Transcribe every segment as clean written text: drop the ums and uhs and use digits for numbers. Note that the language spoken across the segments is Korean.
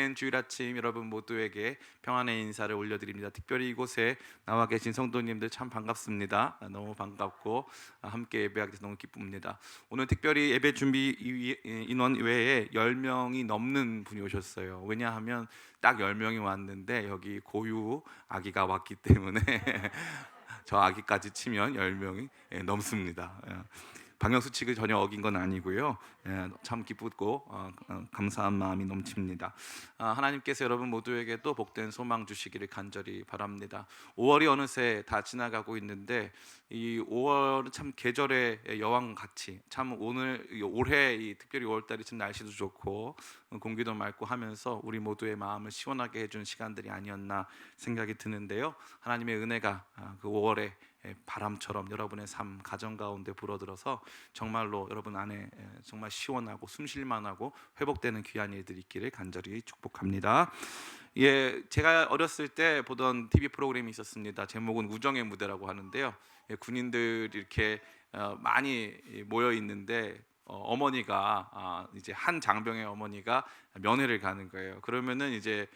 복된 주일 아침 여러분 모두에게 평안의 인사를 올려드립니다. 특별히 이곳에 나와 계신 성도님들 참 반갑습니다. 너무 반갑고 함께 예배하게 돼서 너무 기쁩니다. 오늘 특별히 예배 준비 인원 외에 10명이 넘는 분이 오셨어요. 왜냐하면 딱 10명이 왔는데 여기 고유 아기가 왔기 때문에 저 아기까지 치면 10명이 넘습니다. 방역 수칙을 전혀 어긴 건 아니고요. 참 기쁘고 감사한 마음이 넘칩니다. 하나님께서 여러분 모두에게 또 복된 소망 주시기를 간절히 바랍니다. 5월이 어느새 다 지나가고 있는데 이 5월은 참 계절의 여왕 같이 참 오늘 올해 특별히 5월달이 참 날씨도 좋고 공기도 맑고 하면서 우리 모두의 마음을 시원하게 해준 시간들이 아니었나 생각이 드는데요. 하나님의 은혜가 그 5월에 바람처럼 여러분의 삶 가정 가운데 불어들어서 정말로 여러분 안에 정말 시원하고 숨쉴만하고 회복되는 귀한 일들이 있기를 간절히 축복합니다. 제가 어렸을 때 보던 TV 프로그램이 있었습니다. 제목은 우정의 무대라고 하는데요. 군인들이 이렇게 많이 모여 있는데 어머니가 이제 한 장병의 어머니가 면회를 가는 거예요. 그러면은 이제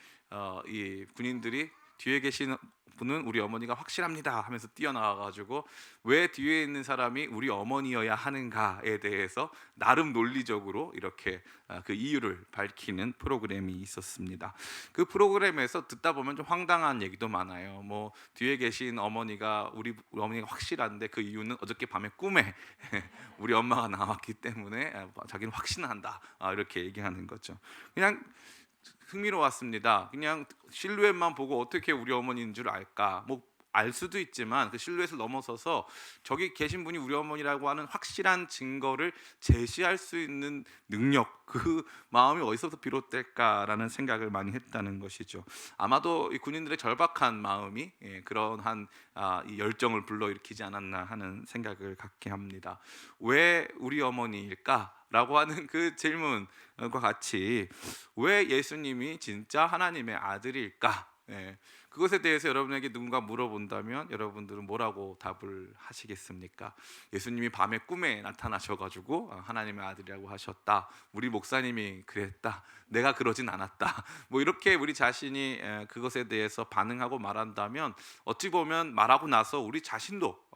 이 군인들이 뒤에 계신 분은 우리 어머니가 확실합니다 하면서 뛰어나와가지고 왜 뒤에 있는 사람이 우리 어머니여야 하는가에 대해서 나름 논리적으로 이렇게 그 이유를 밝히는 프로그램이 있었습니다. 그 프로그램에서 듣다 보면 좀 황당한 얘기도 많아요. 뭐 뒤에 계신 어머니가 우리 어머니가 확실한데 그 이유는 어저께 밤에 꿈에 우리 엄마가 나왔기 때문에 자기는 확신한다 이렇게 얘기하는 거죠. 그냥 흥미로웠습니다. 그냥 실루엣만 보고 어떻게 우리 어머니인 줄 알까? 뭐 알 수도 있지만 그 실루엣을 넘어서서 저기 계신 분이 우리 어머니라고 하는 확실한 증거를 제시할 수 있는 능력, 그 마음이 어디서부터 비롯될까라는 생각을 많이 했다는 것이죠. 아마도 이 군인들의 절박한 마음이 그러한 이 열정을 불러일으키지 않았나 하는 생각을 갖게 합니다. 왜 우리 어머니일까? 라고 하는 그 질문과 같이 왜 예수님이 진짜 하나님의 아들일까? 그것에 대해서 여러분에게 누군가 물어본다면 여러분들은 뭐라고 답을 하시겠습니까? 예수님이 밤에 꿈에 나타나셔가지고 하나님의 아들이라고 하셨다. 우리 목사님이 그랬다. 내가 그러진 않았다. 뭐 이렇게 우리 자신이 그것에 대해서 반응하고 말한다면 어찌 보면 말하고 나서 우리 자신도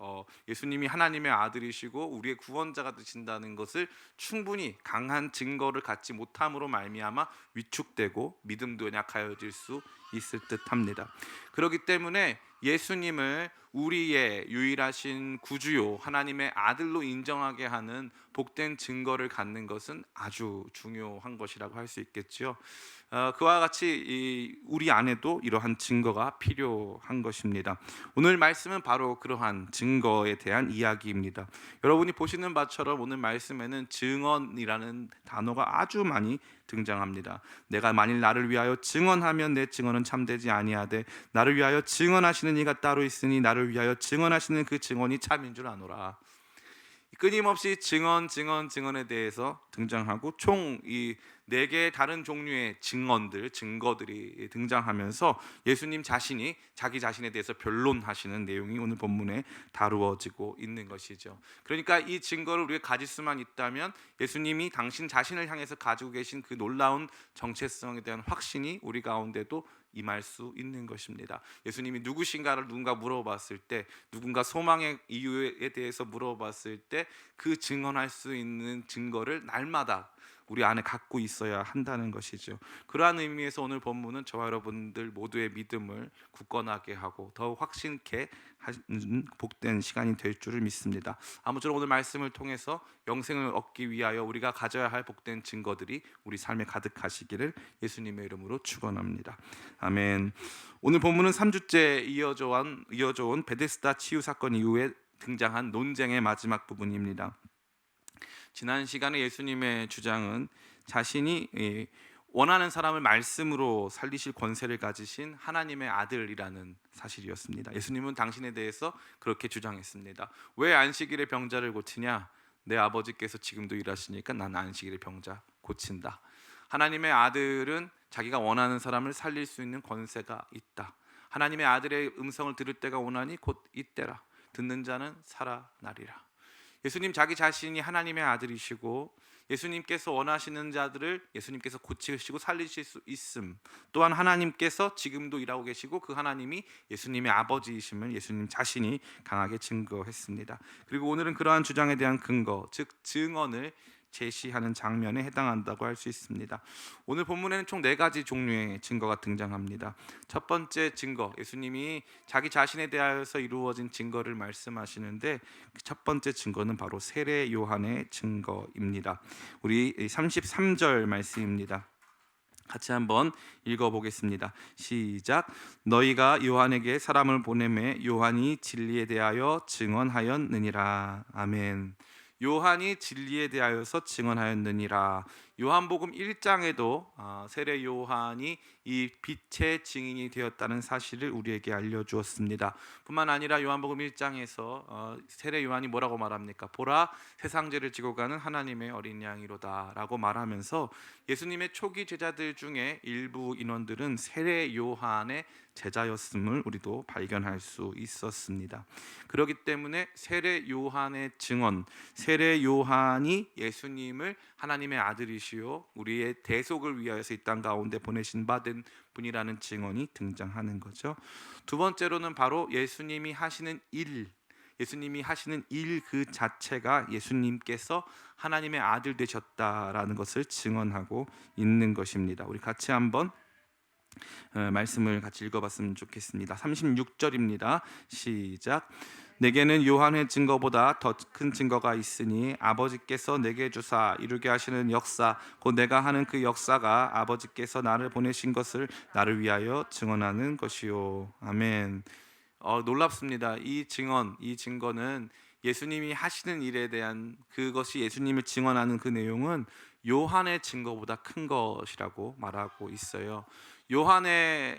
예수님이 하나님의 아들이시고 우리의 구원자가 되신다는 것을 충분히 강한 증거를 갖지 못함으로 말미암아 위축되고 믿음도 약하여질 수 있을 듯합니다. 그렇기 때문에 예수님을 우리의 유일하신 구주요 하나님의 아들로 인정하게 하는 복된 증거를 갖는 것은 아주 중요한 것이라고 할 수 있겠죠. 그와 같이 우리 안에도 이러한 증거가 필요한 것입니다. 오늘 말씀은 바로 그러한 증거에 대한 이야기입니다. 여러분이 보시는 바처럼 오늘 말씀에는 증언이라는 단어가 아주 많이 등장합니다. 내가 만일 나를 위하여 증언하면 내 증언은 참되지 아니하되 나를 위하여 증언하시는 이가 따로 있으니 나를 위하여 증언하시는 그 증언이 참인 줄 아노라. 끊임없이 증언에 대해서 등장하고 총 이 4개의 다른 종류의 증거들이 등장하면서 예수님 자신이 자기 자신에 대해서 변론하시는 내용이 오늘 본문에 다루어지고 있는 것이죠. 그러니까 이 증거를 우리가 가질 수만 있다면 예수님이 당신 자신을 향해서 가지고 계신 그 놀라운 정체성에 대한 확신이 우리 가운데도 임할 수 있는 것입니다. 예수님이 누구신가를 누군가 물어봤을 때, 누군가 소망의 이유에 대해서 물어봤을 때 그 증언할 수 있는 증거를 날마다 우리 안에 갖고 있어야 한다는 것이죠. 그러한 의미에서 오늘 본문은 저와 여러분들 모두의 믿음을 굳건하게 하고 더욱 확신케 하는 복된 시간이 될 줄을 믿습니다. 아무쪼록 오늘 말씀을 통해서 영생을 얻기 위하여 우리가 가져야 할 복된 증거들이 우리 삶에 가득하시기를 예수님의 이름으로 축원합니다. 아멘. 오늘 본문은 3주째 이어져 온 베데스다 치유 사건 이후에 등장한 논쟁의 마지막 부분입니다. 지난 시간에 예수님의 주장은 자신이 원하는 사람을 말씀으로 살리실 권세를 가지신 하나님의 아들이라는 사실이었습니다. 예수님은 당신에 대해서 그렇게 주장했습니다. 왜 안식일에 병자를 고치냐? 내 아버지께서 지금도 일하시니까 난 안식일에 병자 고친다. 하나님의 아들은 자기가 원하는 사람을 살릴 수 있는 권세가 있다. 하나님의 아들의 음성을 들을 때가 오나니 곧 이때라. 듣는 자는 살아나리라. 예수님 자기 자신이 하나님의 아들이시고 예수님께서 원하시는 자들을 예수님께서 고치시고 살리실 수 있음, 또한 하나님께서 지금도 일하고 계시고 그 하나님이 예수님의 아버지이심을 예수님 자신이 강하게 증거했습니다. 그리고 오늘은 그러한 주장에 대한 근거, 즉 증언을 제시하는 장면에 해당한다고 할 수 있습니다. 오늘 본문에는 총 4가지 종류의 증거가 등장합니다. 첫 번째 증거, 예수님이 자기 자신에 대하여서 이루어진 증거를 말씀하시는데 그 첫 번째 증거는 바로 세례 요한의 증거입니다. 우리 33절 말씀입니다. 같이 한번 읽어보겠습니다. 시작. 너희가 요한에게 사람을 보내매 요한이 진리에 대하여 증언하였느니라. 아멘. 요한이 진리에 대하여서 증언하였느니라. 요한복음 1장에도 세례 요한이 이 빛의 증인이 되었다는 사실을 우리에게 알려주었습니다. 뿐만 아니라 요한복음 1장에서 세례 요한이 뭐라고 말합니까? 보라, 세상 죄를 지고 가는 하나님의 어린 양이로다 라고 말하면서 예수님의 초기 제자들 중에 일부 인원들은 세례 요한의 제자였음을 우리도 발견할 수 있었습니다. 그렇기 때문에 세례 요한의 증언, 세례 요한이 예수님을 하나님의 아들이시요 우리의 대속을 위하여서 이 땅 가운데 보내신 바 된 분이라는 증언이 등장하는 거죠. 두 번째로는 바로 예수님이 하시는 일 그 자체가 예수님께서 하나님의 아들 되셨다라는 것을 증언하고 있는 것입니다. 우리 같이 한번 말씀을 같이 읽어봤으면 좋겠습니다. 36절입니다. 시작. 내게는 요한의 증거보다 더 큰 증거가 있으니 아버지께서 내게 주사 이루게 하시는 역사 곧 내가 하는 그 역사가 아버지께서 나를 보내신 것을 나를 위하여 증언하는 것이요. 아멘. 놀랍습니다. 이 증거는 예수님이 하시는 일에 대한 그것이 예수님을 증언하는 그 내용은 요한의 증거보다 큰 것이라고 말하고 있어요.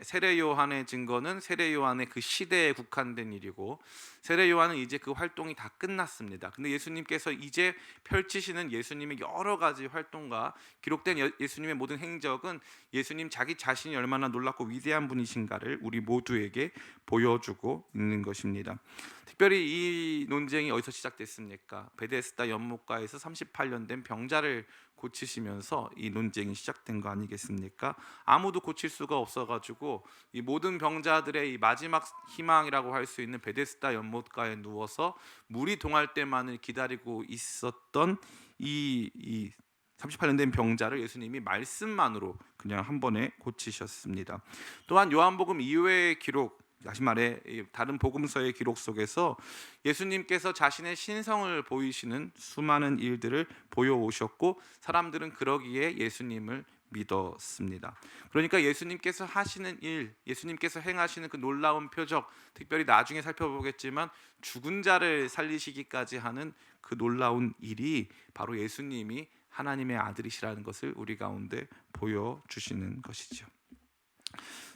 세례 요한의 증거는 세례 요한의 그 시대에 국한된 일이고 세례 요한은 이제 그 활동이 다 끝났습니다. 근데 예수님께서 이제 펼치시는 예수님의 여러 가지 활동과 기록된 예수님의 모든 행적은 예수님 자기 자신이 얼마나 놀랍고 위대한 분이신가를 우리 모두에게 보여주고 있는 것입니다. 특별히 이 논쟁이 어디서 시작됐습니까? 베데스다 연못가에서 38년 된 병자를 고치시면서 이 논쟁이 시작된 거 아니겠습니까? 아무도 고칠 수가 없어가지고 이 모든 병자들의 이 마지막 희망이라고 할 수 있는 베데스다 연못가에 누워서 물이 동할 때만을 기다리고 있었던 이 38년 된 병자를 예수님이 말씀만으로 그냥 한 번에 고치셨습니다. 또한 요한복음 이후의 기록, 다시 말해 다른 복음서의 기록 속에서 예수님께서 자신의 신성을 보이시는 수많은 일들을 보여오셨고 사람들은 그러기에 예수님을 믿었습니다. 그러니까 예수님께서 하시는 일, 예수님께서 행하시는 그 놀라운 표적, 특별히 나중에 살펴보겠지만 죽은 자를 살리시기까지 하는 그 놀라운 일이 바로 예수님이 하나님의 아들이시라는 것을 우리 가운데 보여주시는 것이죠.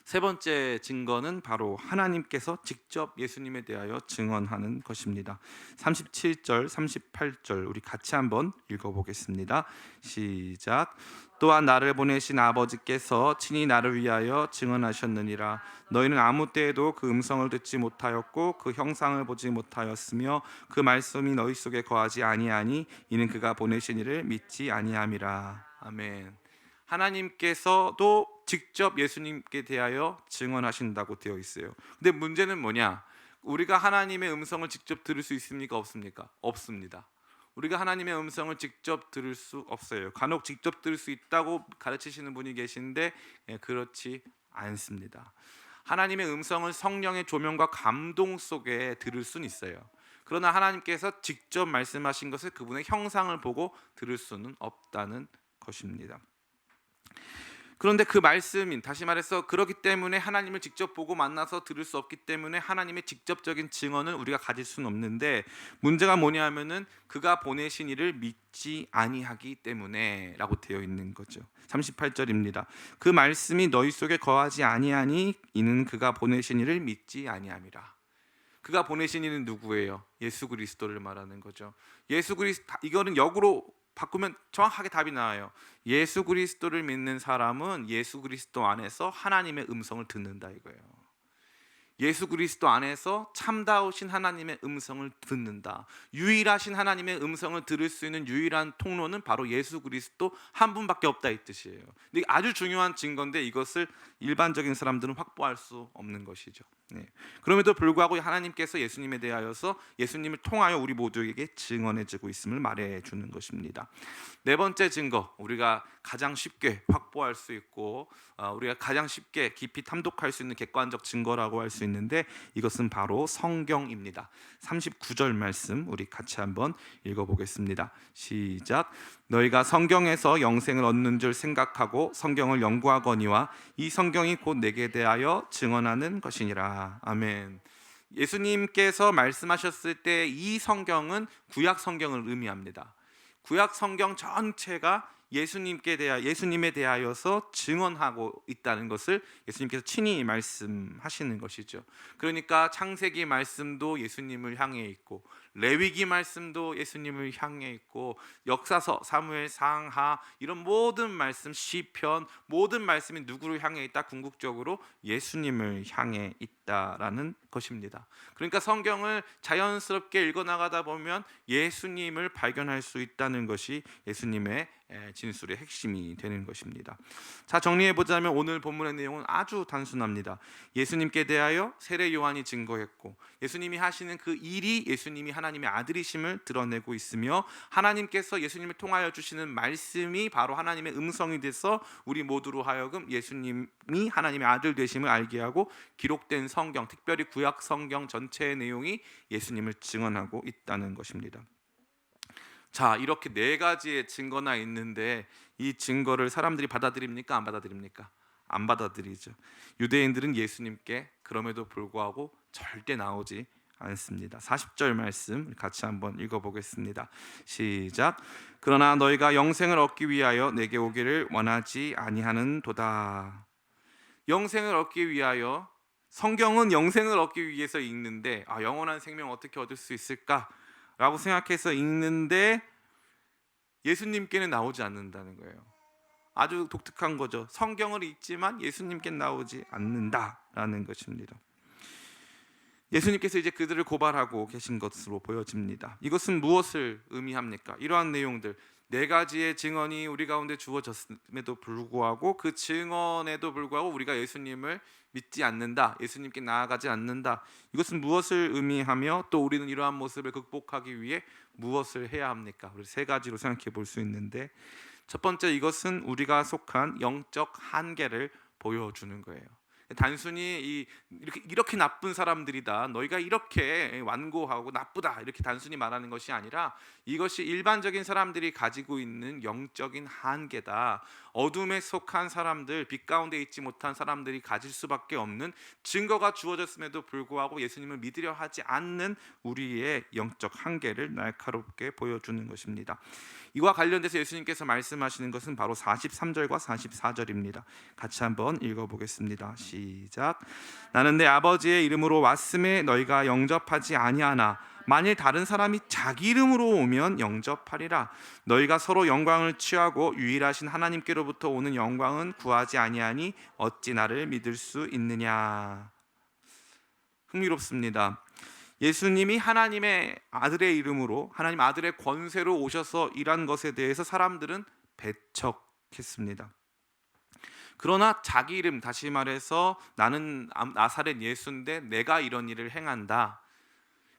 세 번째 증거는 바로 하나님께서 직접 예수님에 대하여 증언하는 것입니다. 37절, 38절 우리 같이 한번 읽어보겠습니다. 시작. 또한 나를 보내신 아버지께서 친히 나를 위하여 증언하셨느니라. 너희는 아무 때에도 그 음성을 듣지 못하였고 그 형상을 보지 못하였으며 그 말씀이 너희 속에 거하지 아니하니 이는 그가 보내신 이를 믿지 아니함이라. 아멘. 하나님께서도 직접 예수님께 대하여 증언하신다고 되어 있어요. 근데 문제는 뭐냐? 우리가 하나님의 음성을 직접 들을 수 있습니까? 없습니까? 없습니다. 우리가 하나님의 음성을 직접 들을 수 없어요. 간혹 직접 들을 수 있다고 가르치시는 분이 계신데 그렇지 않습니다. 하나님의 음성을 성령의 조명과 감동 속에 들을 수는 있어요. 그러나 하나님께서 직접 말씀하신 것을 그분의 형상을 보고 들을 수는 없다는 것입니다. 그런데 그 말씀인, 다시 말해서 그렇기 때문에 하나님을 직접 보고 만나서 들을 수 없기 때문에 하나님의 직접적인 증언을 우리가 가질 수는 없는데 문제가 뭐냐면은 그가 보내신 이를 믿지 아니하기 때문에 라고 되어 있는 거죠. 38절입니다. 그 말씀이 너희 속에 거하지 아니하니 이는 그가 보내신 이를 믿지 아니함이라. 그가 보내신 이는 누구예요? 예수 그리스도를 말하는 거죠. 예수 그리스도, 이거는 역으로 바꾸면 정확하게 답이 나와요. 예수 그리스도를 믿는 사람은 예수 그리스도 안에서 하나님의 음성을 듣는다 이거예요. 예수 그리스도 안에서 참다우신 하나님의 음성을 듣는다. 유일하신 하나님의 음성을 들을 수 있는 유일한 통로는 바로 예수 그리스도 한 분밖에 없다 이 뜻이에요. 근데 아주 중요한 증거인데 이것을 일반적인 사람들은 확보할 수 없는 것이죠. 네. 그럼에도 불구하고 하나님께서 예수님에 대하여서 예수님을 통하여 우리 모두에게 증언해주고 있음을 말해주는 것입니다. 네 번째 증거, 우리가 가장 쉽게 확보할 수 있고 우리가 가장 쉽게 깊이 탐독할 수 있는 객관적 증거라고 할 수 있는데 이것은 바로 성경입니다. 39절 말씀 우리 같이 한번 읽어보겠습니다. 시작. 너희가 성경에서 영생을 얻는 줄 생각하고 성경을 연구하거니와 이 성경이 곧 내게 대하여 증언하는 것이니라. 아멘. 예수님께서 말씀하셨을 때 이 성경은 구약 성경을 의미합니다. 구약 성경 전체가 예수님에 대하여서 증언하고 있다는 것을 예수님께서 친히 말씀하시는 것이죠. 그러니까 창세기 말씀도 예수님을 향해 있고 레위기 말씀도 예수님을 향해 있고 역사서, 사무엘, 상하 이런 모든 말씀, 시편 모든 말씀이 누구를 향해 있다? 궁극적으로 예수님을 향해 있다라는 것입니다. 그러니까 성경을 자연스럽게 읽어나가다 보면 예수님을 발견할 수 있다는 것이 예수님의 진술의 핵심이 되는 것입니다. 자, 정리해보자면 오늘 본문의 내용은 아주 단순합니다. 예수님께 대하여 세례 요한이 증거했고 예수님이 하시는 그 일이 예수님이 하나님의 아들이심을 드러내고 있으며 하나님께서 예수님을 통하여 주시는 말씀이 바로 하나님의 음성이 돼서 우리 모두로 하여금 예수님이 하나님의 아들 되심을 알게 하고 기록된 성경, 특별히 구약 성경 전체의 내용이 예수님을 증언하고 있다는 것입니다. 자, 이렇게 네 가지의 증거나 있는데 이 증거를 사람들이 받아들입니까? 안 받아들입니까? 안 받아들이죠. 유대인들은 예수님께 그럼에도 불구하고 절대 나오지 않습니다. 40절 말씀 같이 한번 읽어보겠습니다. 시작. 그러나 너희가 영생을 얻기 위하여 내게 오기를 원하지 아니하는도다. 영생을 얻기 위하여, 성경은 영생을 얻기 위해서 읽는데 영원한 생명 어떻게 얻을 수 있을까? 라고 생각해서 읽는데 예수님께는 나오지 않는다는 거예요. 아주 독특한 거죠. 성경을 읽지만 예수님께 나오지 않는다라는 것입니다. 예수님께서 이제 그들을 고발하고 계신 것으로 보여집니다. 이것은 무엇을 의미합니까? 이러한 내용들, 네 가지의 증언이 우리 가운데 주어졌음에도 불구하고 그 증언에도 불구하고 우리가 예수님을 믿지 않는다, 예수님께 나아가지 않는다. 이것은 무엇을 의미하며 또 우리는 이러한 모습을 극복하기 위해 무엇을 해야 합니까? 우리 세 가지로 생각해 볼 수 있는데 첫 번째, 이것은 우리가 속한 영적 한계를 보여주는 거예요. 단순히 이렇게 나쁜 사람들이다, 너희가 이렇게 완고하고 나쁘다 이렇게 단순히 말하는 것이 아니라 이것이 일반적인 사람들이 가지고 있는 영적인 한계다. 어둠에 속한 사람들, 빛 가운데 있지 못한 사람들이 가질 수밖에 없는 증거가 주어졌음에도 불구하고 예수님을 믿으려 하지 않는 우리의 영적 한계를 날카롭게 보여주는 것입니다. 이와 관련돼서 예수님께서 말씀하시는 것은 바로 43절과 44절입니다. 같이 한번 읽어보겠습니다. 시작. 나는 내 아버지의 이름으로 왔음에 너희가 영접하지 아니하나 만일 다른 사람이 자기 이름으로 오면 영접하리라. 너희가 서로 영광을 취하고 유일하신 하나님께로부터 오는 영광은 구하지 아니하니 어찌 나를 믿을 수 있느냐. 흥미롭습니다. 예수님이 하나님의 아들의 이름으로, 하나님 아들의 권세로 오셔서 일한 것에 대해서 사람들은 배척했습니다. 그러나 자기 이름, 다시 말해서 나는 나사렛 예수인데 내가 이런 일을 행한다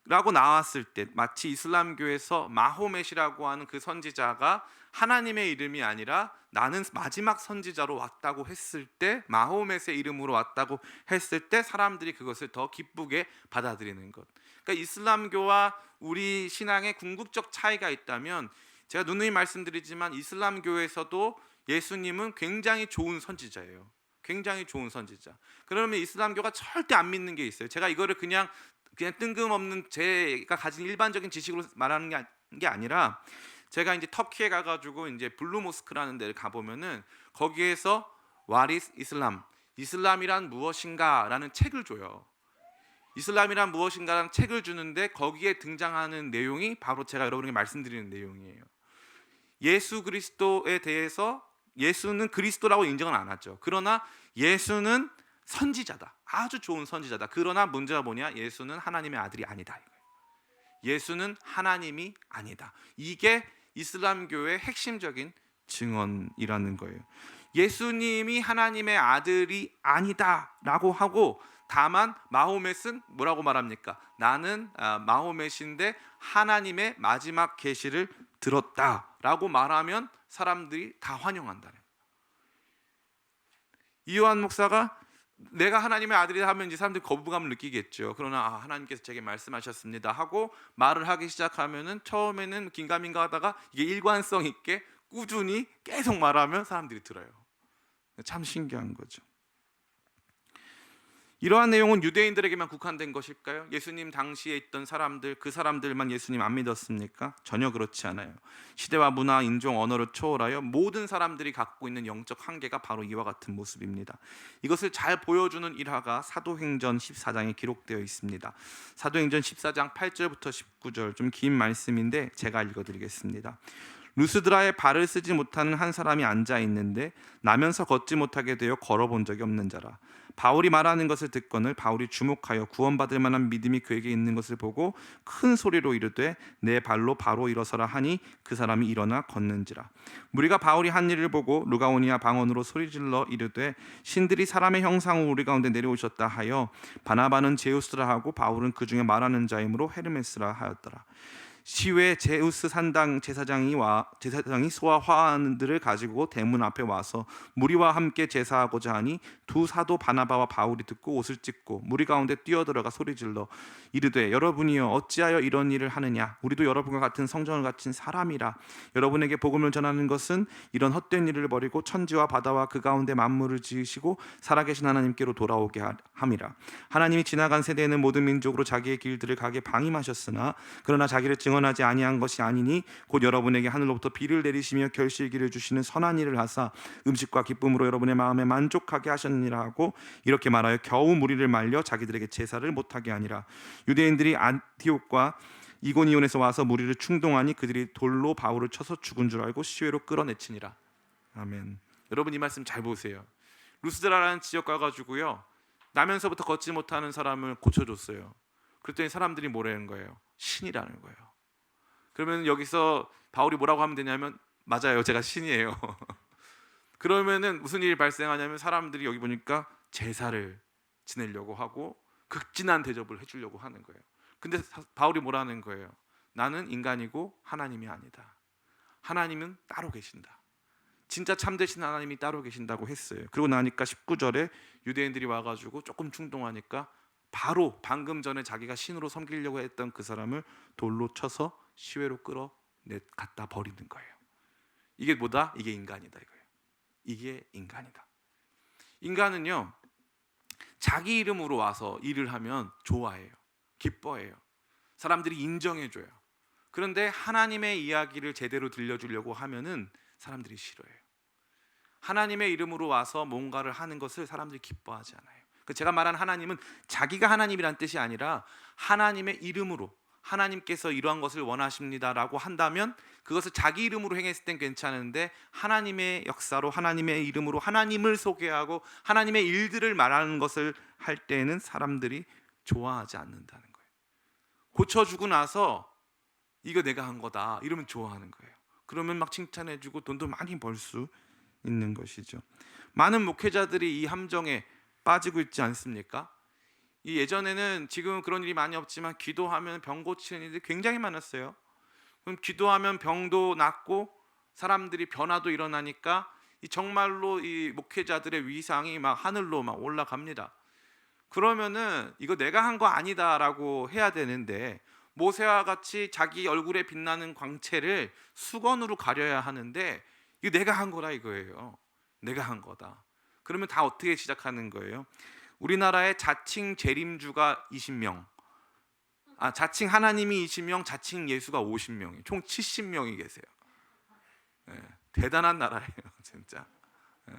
라고 나왔을 때, 마치 이슬람교에서 마호멧이라고 하는 그 선지자가 하나님의 이름이 아니라 나는 마지막 선지자로 왔다고 했을 때, 마호멧의 이름으로 왔다고 했을 때 사람들이 그것을 더 기쁘게 받아들이는 것. 그러니까 이슬람교와 우리 신앙의 궁극적 차이가 있다면, 제가 누누이 말씀드리지만 이슬람교에서도 예수님은 굉장히 좋은 선지자예요. 굉장히 좋은 선지자. 그러면 이슬람교가 절대 안 믿는 게 있어요. 제가 이거를 그냥 뜬금없는 제가 가진 일반적인 지식으로 말하는 게 아니라, 제가 이제 터키에 가가지고 이제 블루 모스크라는 데를 가보면은 거기에서 What is Islam? 이슬람이란 무엇인가라는 책을 줘요. 이슬람이란 무엇인가라는 책을 주는데 거기에 등장하는 내용이 바로 제가 여러분에게 말씀드리는 내용이에요. 예수 그리스도에 대해서, 예수는 그리스도라고 인정은 안 하죠. 그러나 예수는 선지자다, 아주 좋은 선지자다. 그러나 문제가 뭐냐? 예수는 하나님의 아들이 아니다. 예수는 하나님이 아니다. 이게 이슬람교의 핵심적인 증언이라는 거예요. 예수님이 하나님의 아들이 아니다라고 하고, 다만 마호멧은 뭐라고 말합니까? 나는 마호멧인데 하나님의 마지막 계시를 들었다라고 말하면 사람들이 다 환영한다는 거예요. 이요한 목사가 내가 하나님의 아들이다 하면 이제 사람들이 거부감을 느끼겠죠. 그러나 하나님께서 제게 말씀하셨습니다 하고 말을 하기 시작하면은 처음에는 긴가민가 하다가 이게 일관성 있게 꾸준히 계속 말하면 사람들이 들어요. 참 신기한 거죠. 이러한 내용은 유대인들에게만 국한된 것일까요? 예수님 당시에 있던 사람들, 그 사람들만 예수님 안 믿었습니까? 전혀 그렇지 않아요. 시대와 문화, 인종, 언어를 초월하여 모든 사람들이 갖고 있는 영적 한계가 바로 이와 같은 모습입니다. 이것을 잘 보여주는 일화가 사도행전 14장에 기록되어 있습니다. 사도행전 14장 8절부터 19절, 좀 긴 말씀인데 제가 읽어드리겠습니다. 루스드라에 발을 쓰지 못하는 한 사람이 앉아 있는데 나면서 걷지 못하게 되어 걸어본 적이 없는 자라. 바울이 말하는 것을 듣거늘 바울이 주목하여 구원받을 만한 믿음이 그에게 있는 것을 보고 큰 소리로 이르되 내 발로 바로 일어서라 하니 그 사람이 일어나 걷는지라. 무리가 바울이 한 일을 보고 루가오니아 방언으로 소리질러 이르되 신들이 사람의 형상으로 우리 가운데 내려오셨다 하여 바나바는 제우스라 하고 바울은 그 중에 말하는 자이므로 헤르메스라 하였더라. 시외 제우스 산당 제사장이 소와 화환들을 가지고 대문 앞에 와서 무리와 함께 제사하고자 하니 두 사도 바나바와 바울이 듣고 옷을 찢고 무리 가운데 뛰어들어가 소리질러 이르되 여러분이여 어찌하여 이런 일을 하느냐? 우리도 여러분과 같은 성전을 갖춘 사람이라. 여러분에게 복음을 전하는 것은 이런 헛된 일을 버리고 천지와 바다와 그 가운데 만물을 지으시고 살아계신 하나님께로 돌아오게 함이라. 하나님이 지나간 세대에는 모든 민족으로 자기의 길들을 가게 방임하셨으나 그러나 자기를 증언하지 아니한 것이 아니니 곧 여러분에게 하늘로부터 비를 내리시며 결실기를 주시는 선한 일을 하사 음식과 기쁨으로 여러분의 마음에 만족하게 하셨느니라 하고 이렇게 말하여 겨우 무리를 말려 자기들에게 제사를 못하게 하니라. 유대인들이 안티옥과 이고니온에서 와서 무리를 충동하니 그들이 돌로 바울을 쳐서 죽은 줄 알고 시외로 끌어내치니라. 아멘. 여러분 이 말씀 잘 보세요. 루스드라라는 지역 가가지고요 나면서부터 걷지 못하는 사람을 고쳐줬어요. 그랬더니 사람들이 뭐라는 거예요? 신이라는 거예요. 그러면 여기서 바울이 뭐라고 하면 되냐면 맞아요, 제가 신이에요. 그러면은 무슨 일이 발생하냐면 사람들이 여기 보니까 제사를 지내려고 하고 극진한 대접을 해주려고 하는 거예요. 근데 바울이 뭐라는 거예요? 나는 인간이고 하나님이 아니다. 하나님은 따로 계신다. 진짜 참되신 하나님이 따로 계신다고 했어요. 그러고 나니까 19절에 유대인들이 와가지고 조금 충동하니까 바로 방금 전에 자기가 신으로 섬기려고 했던 그 사람을 돌로 쳐서 시외로 끌어 갖다 버리는 거예요. 이게 뭐다? 이게 인간이다 이거예요. 이게 인간이다. 인간은요 자기 이름으로 와서 일을 하면 좋아해요. 기뻐해요. 사람들이 인정해줘요. 그런데 하나님의 이야기를 제대로 들려주려고 하면은 사람들이 싫어해요. 하나님의 이름으로 와서 뭔가를 하는 것을 사람들이 기뻐하지 않아요. 제가 말하는 하나님은 자기가 하나님이란 뜻이 아니라 하나님의 이름으로 하나님께서 이러한 것을 원하십니다라고 한다면 그것을 자기 이름으로 행했을 땐 괜찮은데 하나님의 역사로 하나님의 이름으로 하나님을 소개하고 하나님의 일들을 말하는 것을 할 때에는 사람들이 좋아하지 않는다는 거예요. 고쳐주고 나서 이거 내가 한 거다 이러면 좋아하는 거예요. 그러면 막 칭찬해주고 돈도 많이 벌 수 있는 것이죠. 많은 목회자들이 이 함정에 빠지고 있지 않습니까? 이 예전에는 지금 그런 일이 많이 없지만 기도하면 병 고치는 일이 굉장히 많았어요. 그럼 기도하면 병도 낫고 사람들이 변화도 일어나니까 정말로 이 목회자들의 위상이 막 하늘로 막 올라갑니다. 그러면은 이거 내가 한 거 아니다라고 해야 되는데 모세와 같이 자기 얼굴에 빛나는 광채를 수건으로 가려야 하는데 이거 내가 한 거라 이거예요. 내가 한 거다. 그러면 다 어떻게 시작하는 거예요? 우리나라에 자칭 재림주가 20명, 자칭 하나님이 20명, 자칭 예수가 50명이 총 70명이 계세요. 네, 대단한 나라예요, 진짜. 네.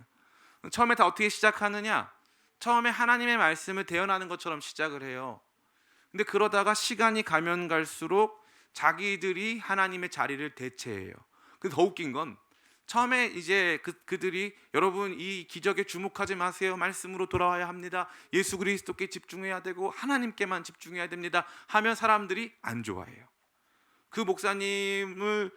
처음에 다 어떻게 시작하느냐? 처음에 하나님의 말씀을 대언하는 것처럼 시작을 해요. 근데 그러다가 시간이 가면 갈수록 자기들이 하나님의 자리를 대체해요. 근데 더 웃긴 건 처음에 이제 그들이 여러분 이 기적에 주목하지 마세요. 말씀으로 돌아와야 합니다. 예수 그리스도께 집중해야 되고 하나님께만 집중해야 됩니다. 하면 사람들이 안 좋아해요. 그 목사님을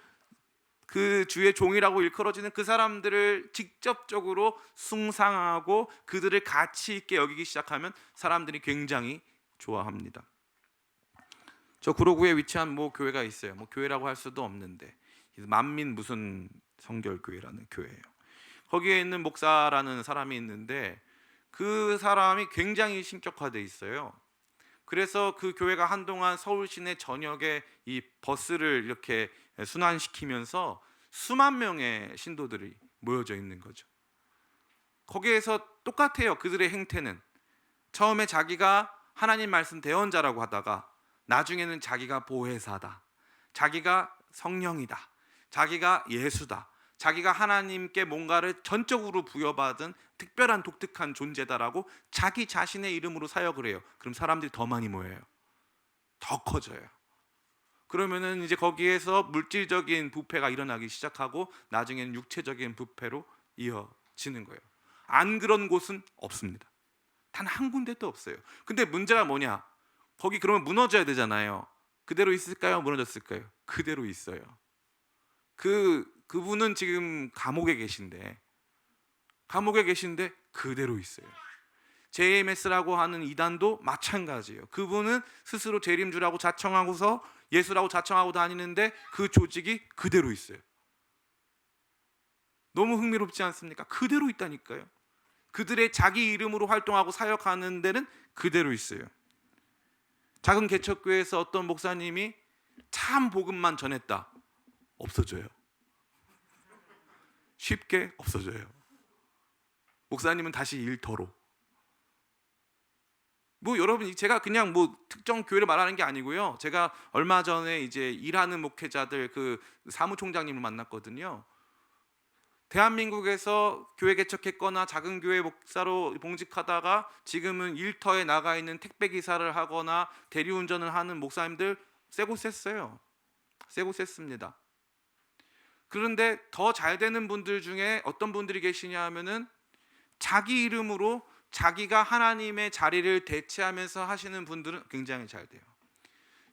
그 주의 종이라고 일컬어지는 그 사람들을 직접적으로 숭상하고 그들을 가치 있게 여기기 시작하면 사람들이 굉장히 좋아합니다. 저 구로구에 위치한 뭐 교회가 있어요. 뭐 교회라고 할 수도 없는데 만민 무슨 성결교회라는 교회예요. 거기에 있는 목사라는 사람이 있는데 그 사람이 굉장히 신격화돼 있어요. 그래서 그 교회가 한동안 서울 시내 전역에 이 버스를 이렇게 순환시키면서 수만 명의 신도들이 모여져 있는 거죠. 거기에서 똑같아요. 그들의 행태는 처음에 자기가 하나님 말씀 대언자라고 하다가 나중에는 자기가 보혜사다, 자기가 성령이다, 자기가 예수다, 자기가 하나님께 뭔가를 전적으로 부여받은 특별한 독특한 존재다라고 자기 자신의 이름으로 사역을 해요. 그럼 사람들이 더 많이 모여요. 더 커져요. 그러면은 이제 거기에서 물질적인 부패가 일어나기 시작하고 나중에는 육체적인 부패로 이어지는 거예요. 안 그런 곳은 없습니다. 단 한 군데도 없어요. 근데 문제가 뭐냐? 거기 그러면 무너져야 되잖아요. 그대로 있을까요? 무너졌을까요? 그대로 있어요. 그분은 지금 감옥에 계신데 그대로 있어요. JMS라고 하는 이단도 마찬가지예요. 그분은 스스로 재림주라고 자청하고서 예수라고 자청하고 다니는데 그 조직이 그대로 있어요. 너무 흥미롭지 않습니까? 그대로 있다니까요. 그들의 자기 이름으로 활동하고 사역하는 데는 그대로 있어요. 작은 개척교회에서 어떤 목사님이 참 복음만 전했다. 없어져요. 쉽게 없어져요. 목사님은 다시 일터로. 뭐 여러분 제가 그냥 뭐 특정 교회를 말하는 게 아니고요. 제가 얼마 전에 이제 일하는 목회자들 그 사무총장님을 만났거든요. 대한민국에서 교회 개척했거나 작은 교회 목사로 봉직하다가 지금은 일터에 나가 있는 택배 기사를 하거나 대리운전을 하는 목사님들 세고 셌어요. 세고 셌습니다. 그런데 더 잘 되는 분들 중에 어떤 분들이 계시냐 하면은 자기 이름으로 자기가 하나님의 자리를 대체하면서 하시는 분들은 굉장히 잘 돼요.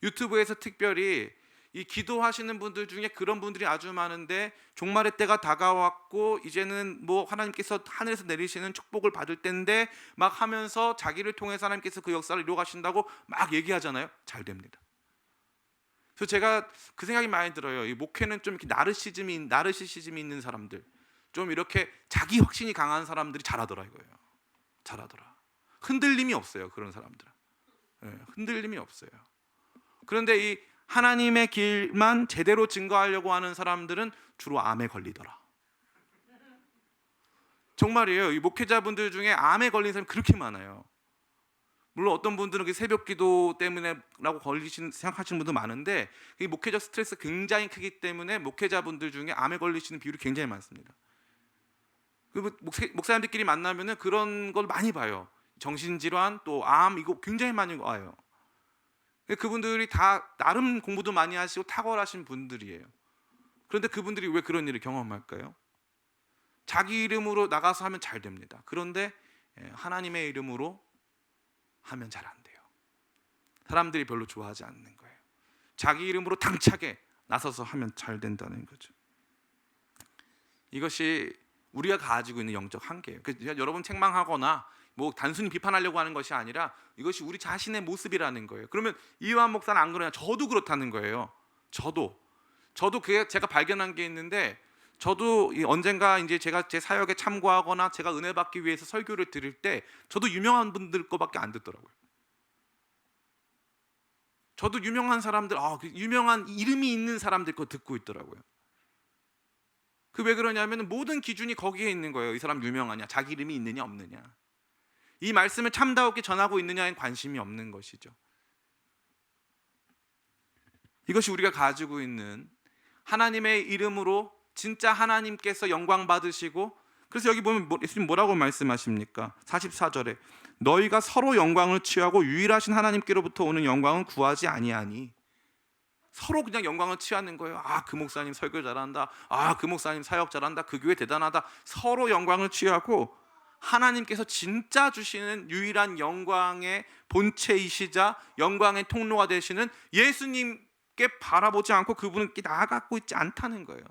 유튜브에서 특별히 이 기도하시는 분들 중에 그런 분들이 아주 많은데 종말의 때가 다가왔고 이제는 뭐 하나님께서 하늘에서 내리시는 축복을 받을 때인데 막 하면서 자기를 통해서 하나님께서 그 역사를 이루어 가신다고 막 얘기하잖아요. 잘 됩니다. 그래서 제가 그 생각이 많이 들어요. 이 목회는 좀 이렇게 나르시시즘이 있는 사람들, 좀 이렇게 자기 확신이 강한 사람들이 잘하더라 이거예요. 잘하더라. 흔들림이 없어요. 그런 사람들은. 흔들림이 없어요. 그런데 이 하나님의 길만 제대로 증거하려고 하는 사람들은 주로 암에 걸리더라. 정말이에요. 이 목회자분들 중에 암에 걸린 사람이 그렇게 많아요. 물론 어떤 분들은 새벽기도 때문에라고 생각하시는 분도 많은데 이 목회적 스트레스 굉장히 크기 때문에 목회자분들 중에 암에 걸리시는 비율이 굉장히 많습니다. 목사님들끼리 만나면은 그런 걸 많이 봐요. 정신질환 또 암 이거 굉장히 많이 와요. 그분들이 다 나름 공부도 많이 하시고 탁월하신 분들이에요. 그런데 그분들이 왜 그런 일을 경험할까요? 자기 이름으로 나가서 하면 잘 됩니다. 그런데 하나님의 이름으로 하면 잘 안 돼요. 사람들이 별로 좋아하지 않는 거예요. 자기 이름으로 당차게 나서서 하면 잘 된다는 거죠. 이것이 우리가 가지고 있는 영적 한계예요. 여러분 책망하거나 뭐 단순히 비판하려고 하는 것이 아니라 이것이 우리 자신의 모습이라는 거예요. 그러면 이완 목사는 안 그러냐? 저도 그렇다는 거예요. 저도 그게 제가 발견한 게 있는데 저도 언젠가 이제 제가 제 사역에 참고하거나 제가 은혜 받기 위해서 설교를 들을 때 저도 유명한 분들 거밖에 안 듣더라고요. 저도 유명한 사람들, 유명한 이름이 있는 사람들 거 듣고 있더라고요. 그 왜 그러냐면 모든 기준이 거기에 있는 거예요. 이 사람 유명하냐, 자기 이름이 있느냐 없느냐, 이 말씀을 참다웠게 전하고 있느냐에 관심이 없는 것이죠. 이것이 우리가 가지고 있는 하나님의 이름으로 진짜 하나님께서 영광 받으시고, 그래서 여기 보면 예수님 뭐라고 말씀하십니까? 44절에 너희가 서로 영광을 취하고 유일하신 하나님께로부터 오는 영광은 구하지 아니하니. 서로 그냥 영광을 취하는 거예요. 아, 그 목사님 설교 잘한다. 아, 그 목사님 사역 잘한다. 그 교회 대단하다. 서로 영광을 취하고 하나님께서 진짜 주시는 유일한 영광의 본체이시자 영광의 통로가 되시는 예수님께 바라보지 않고 그분께 나아가고 있지 않다는 거예요.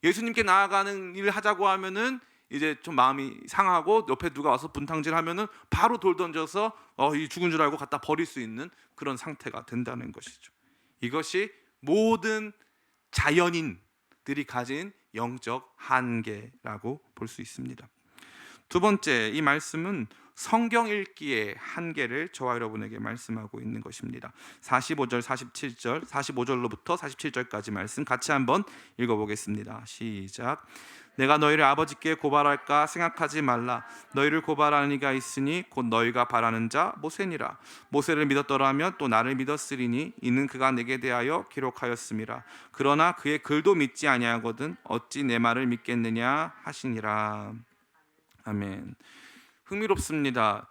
예수님께 나아가는 일을 하자고 하면은 이제 좀 마음이 상하고 옆에 누가 와서 분탕질하면은 바로 돌 던져서 이 죽은 줄 알고 갖다 버릴 수 있는 그런 상태가 된다는 것이죠. 이것이 모든 자연인들이 가진 영적 한계라고 볼 수 있습니다. 두 번째, 이 말씀은 성경 읽기의 한계를 저와 여러분에게 말씀하고 있는 것입니다. 45절, 47절, 45절로부터 47절까지 말씀 같이 한번 읽어보겠습니다. 시작. 내가 너희를 아버지께 고발할까 생각하지 말라. 너희를 고발하는 이가 있으니 곧 너희가 바라는 자 모세니라. 모세를 믿었더라면 또 나를 믿었으리니 이는 그가 내게 대하여 기록하였음이라. 그러나 그의 글도 믿지 아니하거든 어찌 내 말을 믿겠느냐 하시니라. 아멘. 흥미롭습니다.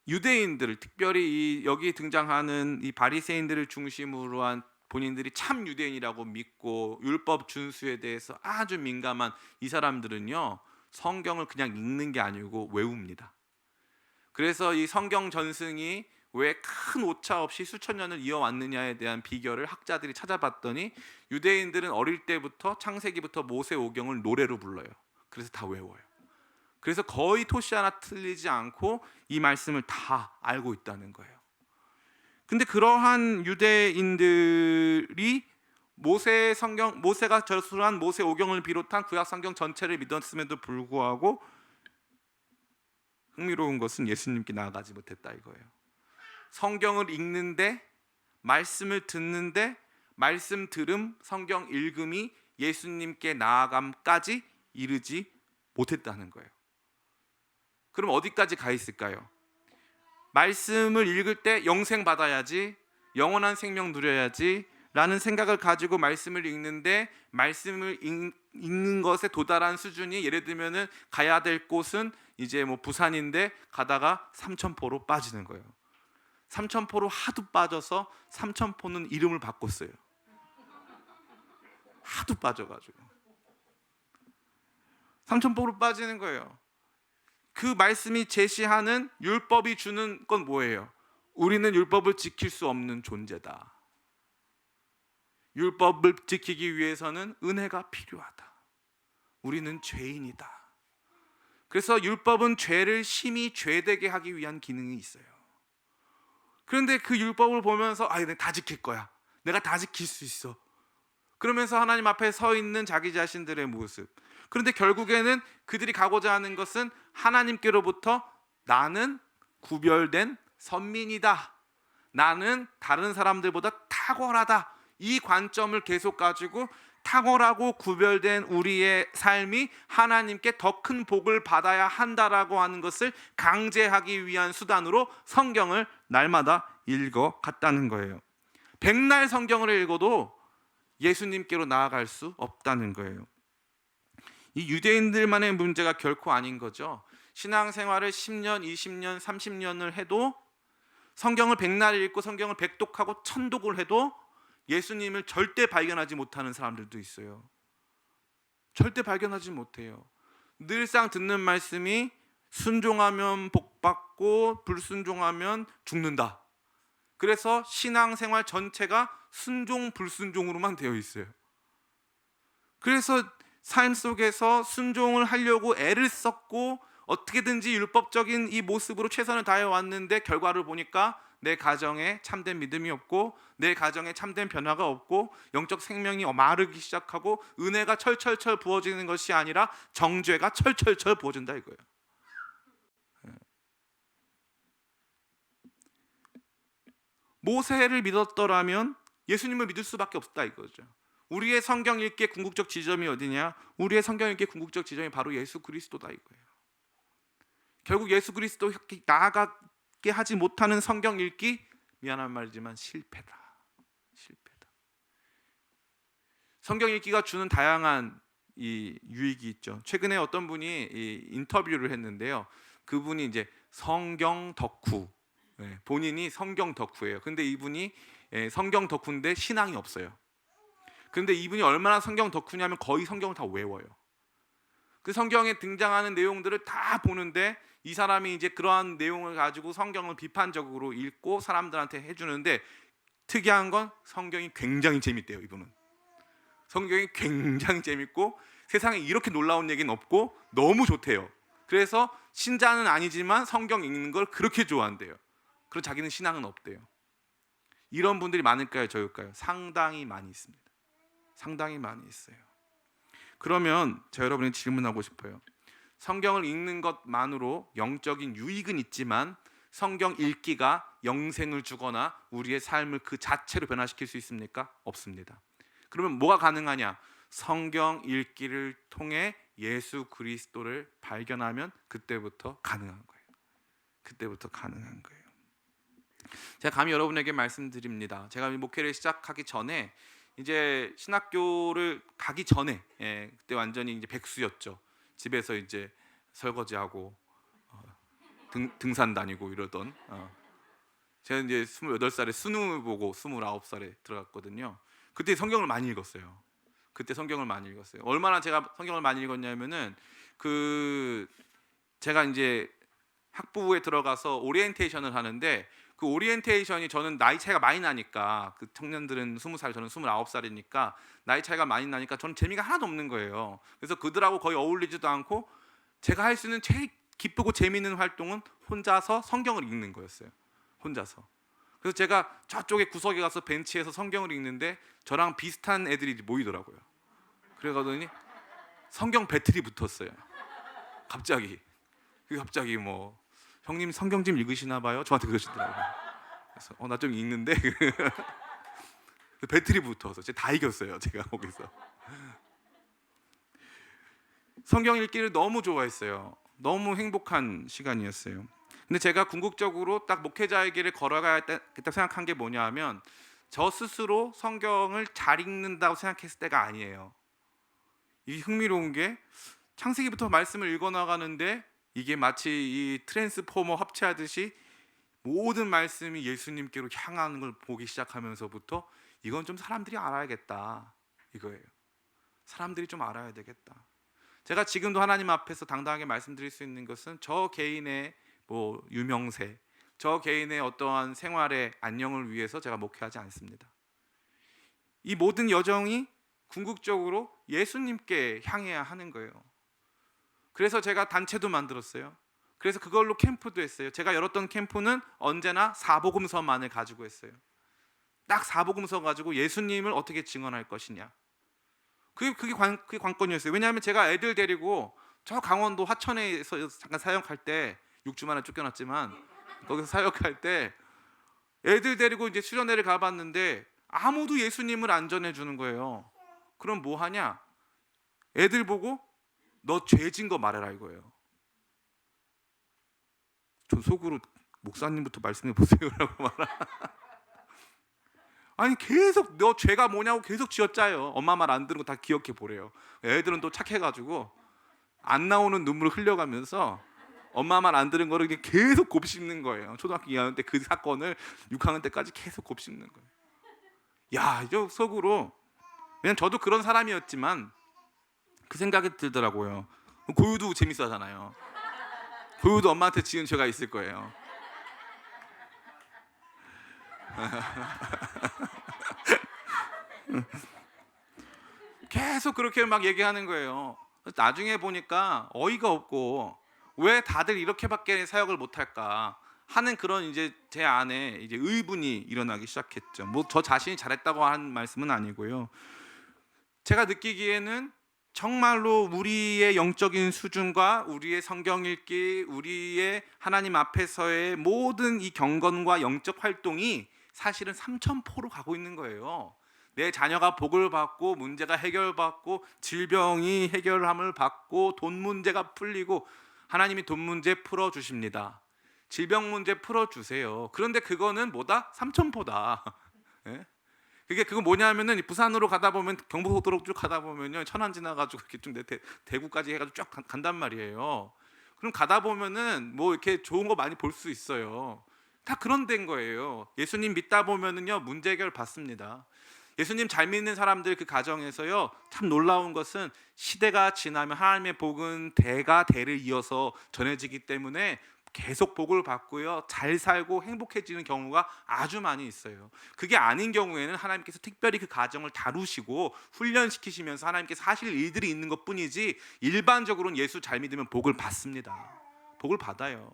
유대인들, 특별히 여기 등장하는 이 바리새인들을 중심으로 한 본인들이 참 유대인이라고 믿고 율법 준수에 대해서 아주 민감한 이 사람들은요, 성경을 그냥 읽는 게 아니고 외웁니다. 그래서 이 성경 전승이 왜 큰 오차 없이 수천 년을 이어왔느냐에 대한 비결을 학자들이 찾아봤더니 유대인들은 어릴 때부터 창세기부터 모세오경을 노래로 불러요. 그래서 다 외워요. 그래서 거의 토시 하나 틀리지 않고 이 말씀을 다 알고 있다는 거예요. 근데 그러한 유대인들이 모세가 저술한 모세오경을 비롯한 구약 성경 전체를 믿었음에도 불구하고 흥미로운 것은 예수님께 나아가지 못했다 이거예요. 성경을 읽는데, 말씀을 듣는데, 말씀 들음, 성경 읽음이 예수님께 나아감까지 이르지 못했다는 거예요. 그럼 어디까지 가 있을까요? 말씀을 읽을 때 영생 받아야지, 영원한 생명 누려야지 라는 생각을 가지고 말씀을 읽는데, 말씀을 읽는 것에 도달한 수준이 예를 들면은 가야 될 곳은 이제 부산인데 가다가 삼천포로 빠지는 거예요. 삼천포로 하도 빠져서 삼천포는 이름을 바꿨어요. 하도 빠져가지고 삼천포로 빠지는 거예요. 그 말씀이 제시하는 율법이 주는 건 뭐예요? 우리는 율법을 지킬 수 없는 존재다. 율법을 지키기 위해서는 은혜가 필요하다. 우리는 죄인이다. 그래서 율법은 죄를 심히 죄되게 하기 위한 기능이 있어요. 그런데 그 율법을 보면서 내가 다 지킬 거야. 내가 다 지킬 수 있어. 그러면서 하나님 앞에 서 있는 자기 자신들의 모습. 그런데 결국에는 그들이 가고자 하는 것은 하나님께로부터 나는 구별된 선민이다. 나는 다른 사람들보다 탁월하다. 이 관점을 계속 가지고 탁월하고 구별된 우리의 삶이 하나님께 더 큰 복을 받아야 한다라고 하는 것을 강제하기 위한 수단으로 성경을 날마다 읽어갔다는 거예요. 백날 성경을 읽어도 예수님께로 나아갈 수 없다는 거예요. 이 유대인들만의 문제가 결코 아닌 거죠. 신앙생활을 10년, 20년, 30년을 해도 성경을 백날 읽고 성경을 백독하고 천독을 해도 예수님을 절대 발견하지 못하는 사람들도 있어요. 절대 발견하지 못해요. 늘상 듣는 말씀이 순종하면 복받고 불순종하면 죽는다. 그래서 신앙생활 전체가 순종 불순종으로만 되어 있어요. 그래서 삶 속에서 순종을 하려고 애를 썼고 어떻게든지 율법적인 이 모습으로 최선을 다해 왔는데 결과를 보니까 내 가정에 참된 믿음이 없고 내 가정에 참된 변화가 없고 영적 생명이 마르기 시작하고 은혜가 철철철 부어지는 것이 아니라 정죄가 철철철 부어진다 이거예요. 모세를 믿었더라면 예수님을 믿을 수밖에 없다 이거죠. 우리의 성경 읽기의 궁극적 지점이 어디냐? 우리의 성경 읽기의 궁극적 지점이 바로 예수 그리스도다 이거예요. 결국 예수 그리스도께 나아가게 하지 못하는 성경 읽기, 미안한 말이지만 실패다. 성경 읽기가 주는 다양한 이 유익이 있죠. 최근에 어떤 분이 이 인터뷰를 했는데요. 그분이 이제 성경 덕후, 본인이 성경 덕후예요. 근데 이분이 성경 덕후인데 신앙이 없어요. 그런데 이분이 얼마나 성경 덕후냐면 거의 성경을 다 외워요. 그 성경에 등장하는 내용들을 다 보는데 이 사람이 이제 그러한 내용을 가지고 성경을 비판적으로 읽고 사람들한테 해주는데, 특이한 건 성경이 굉장히 재밌대요. 이분은 성경이 굉장히 재밌고 세상에 이렇게 놀라운 얘기는 없고 너무 좋대요. 그래서 신자는 아니지만 성경 읽는 걸 그렇게 좋아한대요. 그리고 자기는 신앙은 없대요. 이런 분들이 많을까요, 적을까요? 상당히 많이 있습니다. 상당히 많이 있어요. 그러면 제가 여러분에게 질문하고 싶어요. 성경을 읽는 것만으로 영적인 유익은 있지만 성경 읽기가 영생을 주거나 우리의 삶을 그 자체로 변화시킬 수 있습니까? 없습니다. 그러면 뭐가 가능하냐? 성경 읽기를 통해 예수 그리스도를 발견하면 그때부터 가능한 거예요. 그때부터 가능한 거예요. 제가 감히 여러분에게 말씀드립니다. 제가 목회를 시작하기 전에, 이제 신학교를 가기 전에, 그때 완전히 이제 백수였죠. 집에서 이제 설거지하고 등산 다니고 이러던, 제가 이제 28살에 수능을 보고 29살에 들어갔거든요. 그때 성경을 많이 읽었어요. 얼마나 제가 성경을 많이 읽었냐면은, 제가 이제 학부에 들어가서 오리엔테이션을 하는데, 그 오리엔테이션이, 저는 나이 차이가 많이 나니까, 그 청년들은 20살, 저는 29살이니까 나이 차이가 많이 나니까 저는 재미가 하나도 없는 거예요. 그래서 그들하고 거의 어울리지도 않고, 제가 할 수 있는 제일 기쁘고 재미있는 활동은 혼자서 성경을 읽는 거였어요. 혼자서. 그래서 제가 저쪽에 구석에 가서 벤치에서 성경을 읽는데 저랑 비슷한 애들이 모이더라고요. 그래가더니 성경 배틀이 붙었어요. 갑자기 뭐, 형님 성경 좀 읽으시나 봐요? 저한테 그러시더라고요. 그래서 나 좀 읽는데 배틀이 붙어서 제가 다 이겼어요. 제가 거기서 성경 읽기를 너무 좋아했어요. 너무 행복한 시간이었어요. 근데 제가 궁극적으로 딱 목회자의 길을 걸어가야겠다 생각한 게 뭐냐 하면, 저 스스로 성경을 잘 읽는다고 생각했을 때가 아니에요. 이 흥미로운 게, 창세기부터 말씀을 읽어나가는데 이게 마치 이 트랜스포머 합체하듯이 모든 말씀이 예수님께로 향하는 걸 보기 시작하면서부터, 이건 좀 사람들이 알아야겠다 이거예요. 사람들이 좀 알아야 되겠다. 제가 지금도 하나님 앞에서 당당하게 말씀드릴 수 있는 것은, 저 개인의 뭐 유명세, 저 개인의 어떠한 생활의 안녕을 위해서 제가 목회하지 않습니다. 이 모든 여정이 궁극적으로 예수님께 향해야 하는 거예요. 그래서 제가 단체도 만들었어요. 그래서 그걸로 캠프도 했어요. 제가 열었던 캠프는 언제나 사복음서만을 가지고 했어요. 딱 사복음서 가지고 예수님을 어떻게 증언할 것이냐. 그게 관건이었어요. 왜냐하면 제가 애들 데리고 저 강원도 화천에서 잠깐 사역할 때, 6주 만에 쫓겨났지만 거기서 사역할 때 애들 데리고 이제 수련회를 가봤는데 아무도 예수님을 안 전해주는 거예요. 그럼 뭐 하냐? 애들 보고 너 죄진 거 말해라 이거예요. 전 속으로 목사님부터 말씀해 보세요라고 말하. 아니 계속 너 죄가 뭐냐고 계속 쥐어짜요. 엄마 말 안 듣는 거 다 기억해 보래요. 애들은 또 착해가지고 안 나오는 눈물을 흘려가면서 엄마 말 안 들은 거를 계속 곱씹는 거예요. 초등학교 2학년 때 그 사건을 6학년 때까지 계속 곱씹는 거예요. 야, 이제 속으로, 왜냐면 저도 그런 사람이었지만 그 생각이 들더라고요. 고유도 재밌어하잖아요. 고유도 엄마한테 지은 죄가 있을 거예요. 계속 그렇게 막 얘기하는 거예요. 나중에 보니까 어이가 없고, 왜 다들 이렇게밖에 사역을 못할까 하는 그런 이제 제 안에 이제 의문이 일어나기 시작했죠. 뭐 저 자신이 잘했다고 하는 말씀은 아니고요. 제가 느끼기에는 정말로 우리의 영적인 수준과 우리의 성경 읽기, 우리의 하나님 앞에서의 모든 이 경건과 영적 활동이 사실은 삼천포로 가고 있는 거예요. 내 자녀가 복을 받고 문제가 해결받고 질병이 해결함을 받고 돈 문제가 풀리고, 하나님이 돈 문제 풀어주십니다. 질병 문제 풀어주세요. 그런데 그거는 뭐다? 삼천포다. 예? 그거 뭐냐면은 부산으로 가다 보면, 경부고속도로 쭉 가다 보면요, 천안 지나가지고 이렇게 좀 대구까지 해가지고 쫙 간단 말이에요. 그럼 가다 보면은 뭐 이렇게 좋은 거 많이 볼 수 있어요. 다 그런 데인 거예요. 예수님 믿다 보면은요 문제 해결 받습니다. 예수님 잘 믿는 사람들 그 가정에서요 참 놀라운 것은 시대가 지나면 하나님의 복은 대가 대를 이어서 전해지기 때문에 계속 복을 받고요 잘 살고 행복해지는 경우가 아주 많이 있어요. 그게 아닌 경우에는 하나님께서 특별히 그 가정을 다루시고 훈련시키시면서 하나님께서 하실 일들이 있는 것뿐이지 일반적으로는 예수 잘 믿으면 복을 받습니다. 복을 받아요.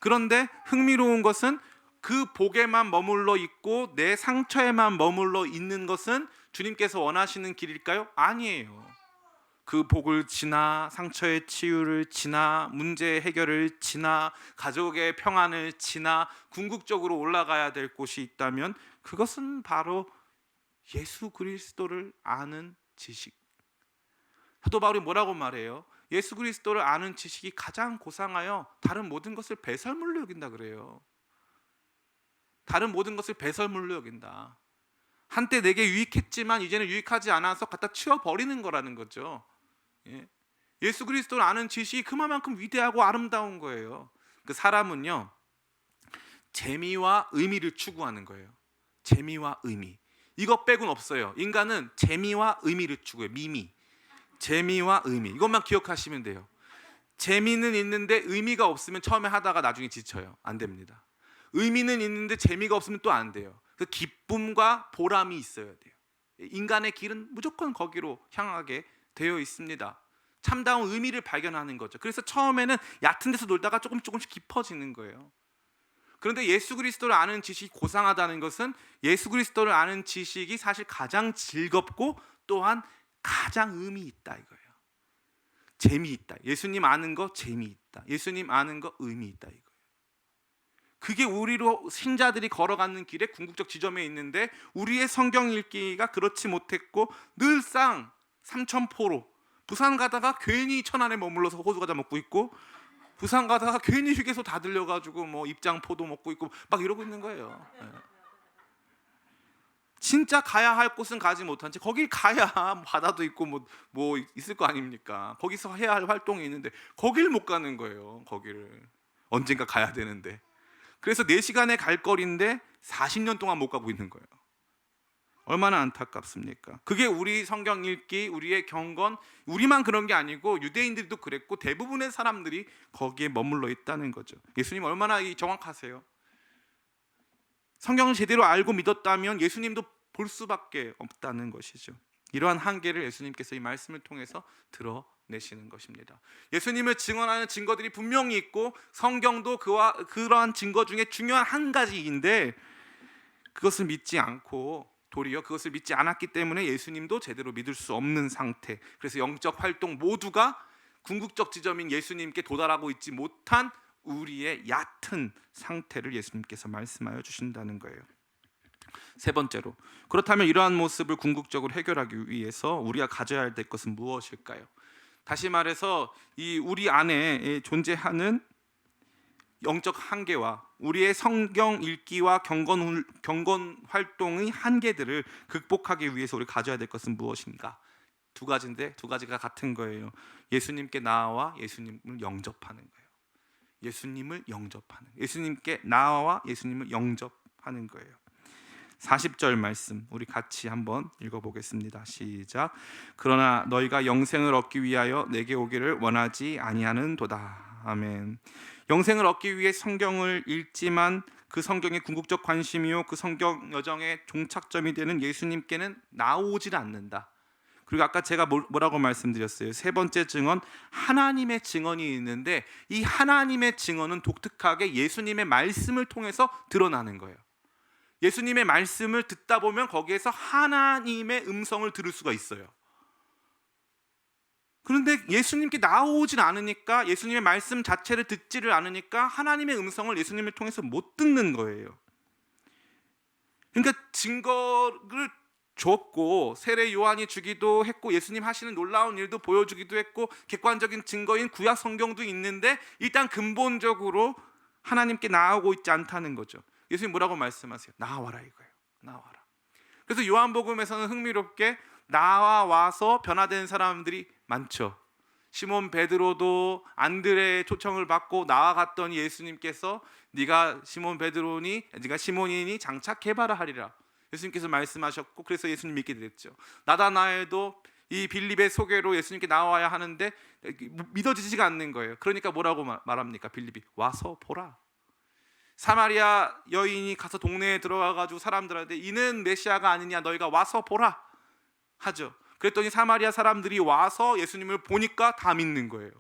그런데 흥미로운 것은 그 복에만 머물러 있고 내 상처에만 머물러 있는 것은 주님께서 원하시는 길일까요? 아니에요. 그 복을 지나 상처의 치유를 지나 문제 해결을 지나 가족의 평안을 지나 궁극적으로 올라가야 될 곳이 있다면 그것은 바로 예수 그리스도를 아는 지식. 사도 바울이 뭐라고 말해요? 예수 그리스도를 아는 지식이 가장 고상하여 다른 모든 것을 배설물로 여긴다 그래요. 다른 모든 것을 배설물로 여긴다. 한때 내게 유익했지만 이제는 유익하지 않아서 갖다 치워버리는 거라는 거죠. 예수 그리스도를 아는 지식이 그만큼 위대하고 아름다운 거예요. 그 사람은요 재미와 의미를 추구하는 거예요. 재미와 의미. 이것 빼고는 없어요. 인간은 재미와 의미를 추구해요. 미미. 재미와 의미. 이것만 기억하시면 돼요. 재미는 있는데 의미가 없으면 처음에 하다가 나중에 지쳐요. 안 됩니다. 의미는 있는데 재미가 없으면 또 안 돼요. 그 기쁨과 보람이 있어야 돼요. 인간의 길은 무조건 거기로 향하게 되어 있습니다. 참다운 의미를 발견하는 거죠. 그래서 처음에는 얕은 데서 놀다가 조금씩 깊어지는 거예요. 그런데 예수 그리스도를 아는 지식이 고상하다는 것은 예수 그리스도를 아는 지식이 사실 가장 즐겁고 또한 가장 의미 있다 이거예요. 재미있다. 예수님 아는 거 재미있다. 예수님 아는 거 의미 있다 이거예요. 그게 우리로 신자들이 걸어가는 길에 궁극적 지점에 있는데 우리의 성경 읽기가 그렇지 못했고 늘상 삼천포로 부산 가다가 괜히 천안에 머물러서 호두과자 먹고 있고 부산 가다가 괜히 휴게소 다 들려가지고 뭐 입장포도 먹고 있고 막 이러고 있는 거예요. 진짜 가야 할 곳은 가지 못한 채 거길 가야 바다도 있고 뭐 있을 거 아닙니까? 거기서 해야 할 활동이 있는데 거길 못 가는 거예요. 거기를 언젠가 가야 되는데 그래서 4시간에 갈 거리인데 40년 동안 못 가고 있는 거예요. 얼마나 안타깝습니까? 그게 우리 성경 읽기, 우리의 경건, 우리만 그런 게 아니고 유대인들도 그랬고 대부분의 사람들이 거기에 머물러 있다는 거죠. 예수님 얼마나 정확하세요? 성경을 제대로 알고 믿었다면 예수님도 볼 수밖에 없다는 것이죠. 이러한 한계를 예수님께서 이 말씀을 통해서 드러내시는 것입니다. 예수님을 증언하는 증거들이 분명히 있고 성경도 그러한 증거 중에 중요한 한 가지인데 그것을 믿지 않고 도리어 그것을 믿지 않았기 때문에 예수님도 제대로 믿을 수 없는 상태. 그래서 영적 활동 모두가 궁극적 지점인 예수님께 도달하고 있지 못한 우리의 얕은 상태를 예수님께서 말씀하여 주신다는 거예요. 세 번째로, 그렇다면 이러한 모습을 궁극적으로 해결하기 위해서 우리가 가져야 할 것은 무엇일까요? 다시 말해서 이 우리 안에 존재하는 영적 한계와 우리의 성경 읽기와 경건 활동의 한계들을 극복하기 위해서 우리 가져야 될 것은 무엇인가? 두 가지인데 두 가지가 같은 거예요. 예수님께 나아와 예수님을 영접하는 거예요. 예수님을 영접하는, 예수님께 나아와 예수님을 영접하는 거예요. 40절 말씀 우리 같이 한번 읽어보겠습니다. 시작. 그러나 너희가 영생을 얻기 위하여 내게 오기를 원하지 아니하는도다. 아멘. 영생을 얻기 위해 성경을 읽지만 그 성경의 궁극적 관심이요 그 성경 여정의 종착점이 되는 예수님께는 나오질 않는다. 그리고 아까 제가 뭐라고 말씀드렸어요? 세 번째 증언, 하나님의 증언이 있는데 이 하나님의 증언은 독특하게 예수님의 말씀을 통해서 드러나는 거예요. 예수님의 말씀을 듣다 보면 거기에서 하나님의 음성을 들을 수가 있어요. 그런데 예수님께 나오질 않으니까, 예수님의 말씀 자체를 듣지를 않으니까 하나님의 음성을 예수님을 통해서 못 듣는 거예요. 그러니까 증거를 줬고 세례 요한이 주기도 했고 예수님 하시는 놀라운 일도 보여주기도 했고 객관적인 증거인 구약 성경도 있는데 일단 근본적으로 하나님께 나오고 있지 않다는 거죠. 예수님 뭐라고 말씀하세요? 나와라 이거예요. 나와라. 그래서 요한복음에서는 흥미롭게 나와 와서 변화된 사람들이 많죠. 시몬 베드로도 안드레의 초청을 받고 나아갔더니 예수님께서 네가 시몬이니 장차 개발을 하리라 예수님께서 말씀하셨고, 그래서 예수님 믿게 됐죠. 나다나엘도 이 빌립의 소개로 예수님께 나와야 하는데 믿어지지가 않는 거예요. 그러니까 뭐라고 말합니까? 빌립이 와서 보라. 사마리아 여인이 가서 동네에 들어가 가지고 사람들한테 이는 메시아가 아니냐, 너희가 와서 보라 하죠. 그랬더니 사마리아 사람들이 와서 예수님을 보니까 다 믿는 거예요.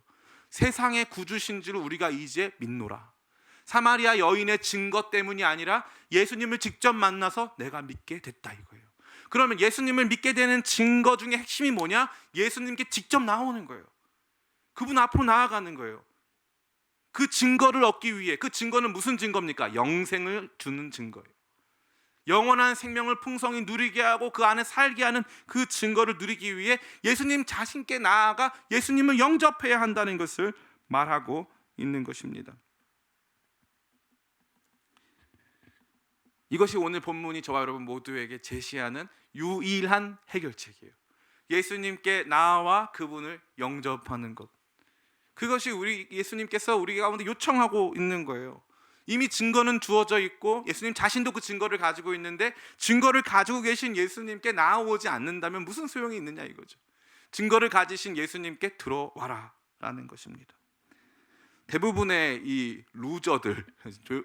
세상의 구주신 줄 우리가 이제 믿노라. 사마리아 여인의 증거 때문이 아니라 예수님을 직접 만나서 내가 믿게 됐다 이거예요. 그러면 예수님을 믿게 되는 증거 중에 핵심이 뭐냐? 예수님께 직접 나오는 거예요. 그분 앞으로 나아가는 거예요. 그 증거를 얻기 위해, 그 증거는 무슨 증거입니까? 영생을 주는 증거예요. 영원한 생명을 풍성히 누리게 하고 그 안에 살게 하는 그 증거를 누리기 위해 예수님 자신께 나아가 예수님을 영접해야 한다는 것을 말하고 있는 것입니다. 이것이 오늘 본문이 저와 여러분 모두에게 제시하는 유일한 해결책이에요. 예수님께 나와 그분을 영접하는 것. 그것이 우리 예수님께서 우리 가운데 요청하고 있는 거예요. 이미 증거는 주어져 있고 예수님 자신도 그 증거를 가지고 있는데 증거를 가지고 계신 예수님께 나아오지 않는다면 무슨 소용이 있느냐 이거죠. 증거를 가지신 예수님께 들어와라 라는 것입니다. 대부분의 이 루저들,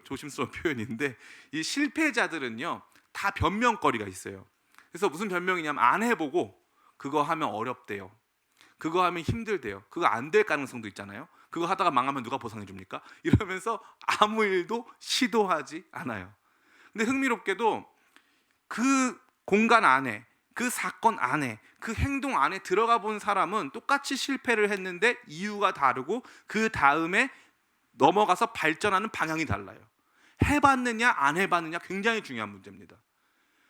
조심스러운 표현인데 이 실패자들은요 다 변명거리가 있어요. 그래서 무슨 변명이냐면 안 해보고 그거 하면 어렵대요, 그거 하면 힘들대요, 그거 안 될 가능성도 있잖아요, 그거 하다가 망하면 누가 보상해 줍니까? 이러면서 아무 일도 시도하지 않아요. 근데 흥미롭게도 그 공간 안에, 그 사건 안에, 그 행동 안에 들어가 본 사람은 똑같이 실패를 했는데 이유가 다르고 그 다음에 넘어가서 발전하는 방향이 달라요. 해봤느냐 안 해봤느냐 굉장히 중요한 문제입니다.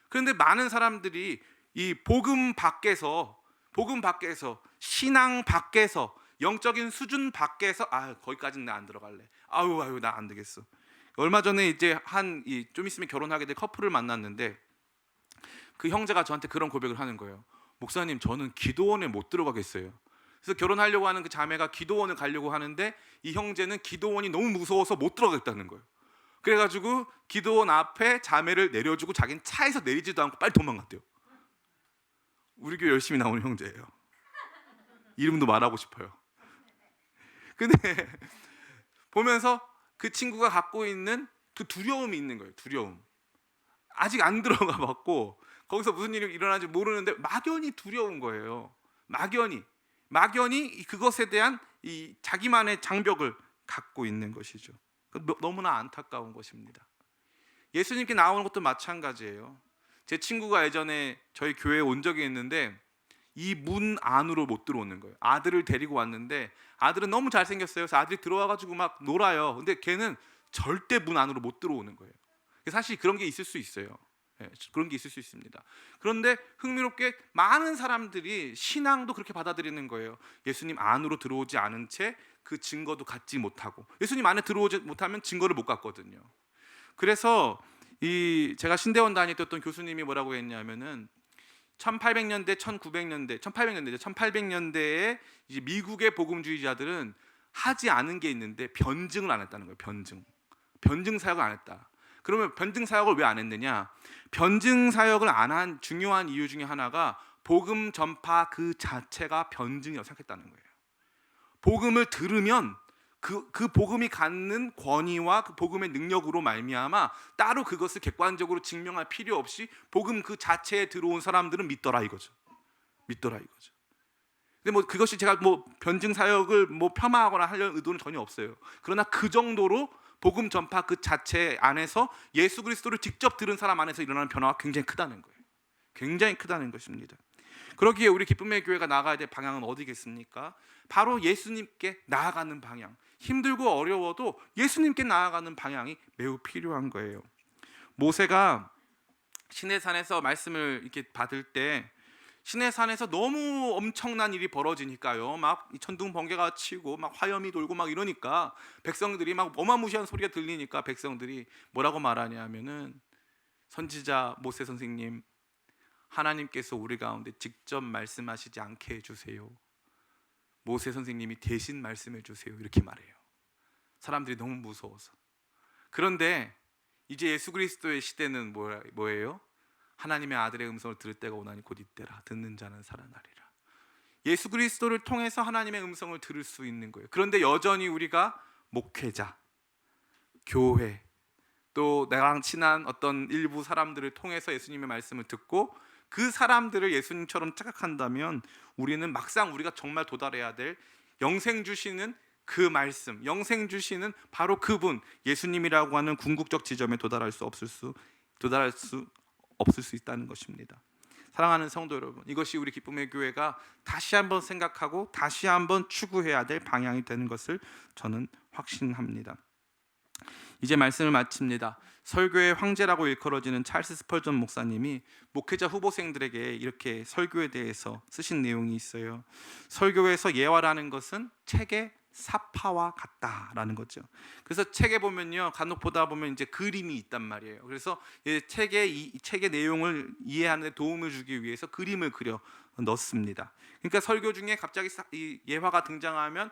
그런데 많은 사람들이 이 복음 밖에서 신앙 밖에서 영적인 수준 밖에서 거기까지는 나 안 들어갈래, 아유 나 안 되겠어. 얼마 전에 이제 좀 있으면 결혼하게 될 커플을 만났는데 그 형제가 저한테 그런 고백을 하는 거예요. 목사님, 저는 기도원에 못 들어가겠어요. 그래서 결혼하려고 하는 그 자매가 기도원을 가려고 하는데 이 형제는 기도원이 너무 무서워서 못 들어가겠다는 거예요. 그래가지고 기도원 앞에 자매를 내려주고 자기는 차에서 내리지도 않고 빨리 도망갔대요. 우리 교회 열심히 나오는 형제예요. 이름도 말하고 싶어요. 근데 보면서 그 친구가 갖고 있는 그 두려움이 있는 거예요. 두려움. 아직 안 들어가 봤고 거기서 무슨 일이 일어나는지 모르는데 막연히 두려운 거예요. 막연히 그것에 대한 이 자기만의 장벽을 갖고 있는 것이죠. 너무나 안타까운 것입니다. 예수님께 나오는 것도 마찬가지예요. 제 친구가 예전에 저희 교회에 온 적이 있는데 이 문 안으로 못 들어오는 거예요. 아들을 데리고 왔는데 아들은 너무 잘생겼어요. 그래서 아들이 들어와가지고 막 놀아요. 근데 걔는 절대 문 안으로 못 들어오는 거예요. 사실 그런 게 있을 수 있어요. 그런 게 있을 수 있습니다. 그런데 흥미롭게 많은 사람들이 신앙도 그렇게 받아들이는 거예요. 예수님 안으로 들어오지 않은 채 그 증거도 갖지 못하고, 예수님 안에 들어오지 못하면 증거를 못 갖거든요. 그래서 제가 신대원 다닐 때 어떤 교수님이 뭐라고 했냐면은 1800년대, 1800년대에 이제 미국의 복음주의자들은 하지 않은 게 있는데 변증을 안 했다는 거예요. 변증 사역을 안 했다. 그러면 변증 사역을 왜 안 했느냐? 변증 사역을 안 한 중요한 이유 중에 하나가 복음 전파 그 자체가 변증이라고 생각했다는 거예요. 복음을 들으면 그 복음이 갖는 권위와 그 복음의 능력으로 말미암아 따로 그것을 객관적으로 증명할 필요 없이 복음 그 자체에 들어온 사람들은 믿더라 이거죠. 근데 그것이 제가 변증 사역을 폄하하거나 하려는 의도는 전혀 없어요. 그러나 그 정도로 복음 전파 그 자체 안에서 예수 그리스도를 직접 들은 사람 안에서 일어나는 변화가 굉장히 크다는 거예요. 굉장히 크다는 것입니다. 그러기에 우리 기쁨의 교회가 나가야 될 방향은 어디겠습니까? 바로 예수님께 나아가는 방향. 힘들고 어려워도 예수님께 나아가는 방향이 매우 필요한 거예요. 모세가 시내산에서 말씀을 이렇게 받을 때 시내산에서 너무 엄청난 일이 벌어지니까요. 막 천둥 번개가 치고 막 화염이 돌고 막 이러니까 백성들이 막 어마무시한 소리가 들리니까 백성들이 뭐라고 말하냐면은 선지자 모세 선생님, 하나님께서 우리 가운데 직접 말씀하시지 않게 해주세요. 모세 선생님이 대신 말씀해 주세요 이렇게 말해요. 사람들이 너무 무서워서. 그런데 이제 예수 그리스도의 시대는 뭐예요? 하나님의 아들의 음성을 들을 때가 오나니 곧 이때라. 듣는 자는 살아나리라. 예수 그리스도를 통해서 하나님의 음성을 들을 수 있는 거예요. 그런데 여전히 우리가 목회자, 교회, 또 나랑 친한 어떤 일부 사람들을 통해서 예수님의 말씀을 듣고 그 사람들을 예수님처럼 착각한다면 우리는 막상 우리가 정말 도달해야 될 영생 주시는 그 말씀, 영생 주시는 바로 그분 예수님이라고 하는 궁극적 지점에 도달할 수 없을 수 있다는 것입니다. 사랑하는 성도 여러분, 이것이 우리 기쁨의 교회가 다시 한번 생각하고 다시 한번 추구해야 될 방향이 되는 것을 저는 확신합니다. 이제 말씀을 마칩니다. 설교의 황제라고 일컬어지는 찰스 스펄전 목사님이 목회자 후보생들에게 이렇게 설교에 대해서 쓰신 내용이 있어요. 설교에서 예화라는 것은 책의 사파와 같다라는 거죠. 그래서 책에 보면요, 간혹 보다 보면 이제 그림이 있단 말이에요. 그래서 이 책의 내용을 이해하는 데 도움을 주기 위해서 그림을 그려 넣습니다. 그러니까 설교 중에 갑자기 이 예화가 등장하면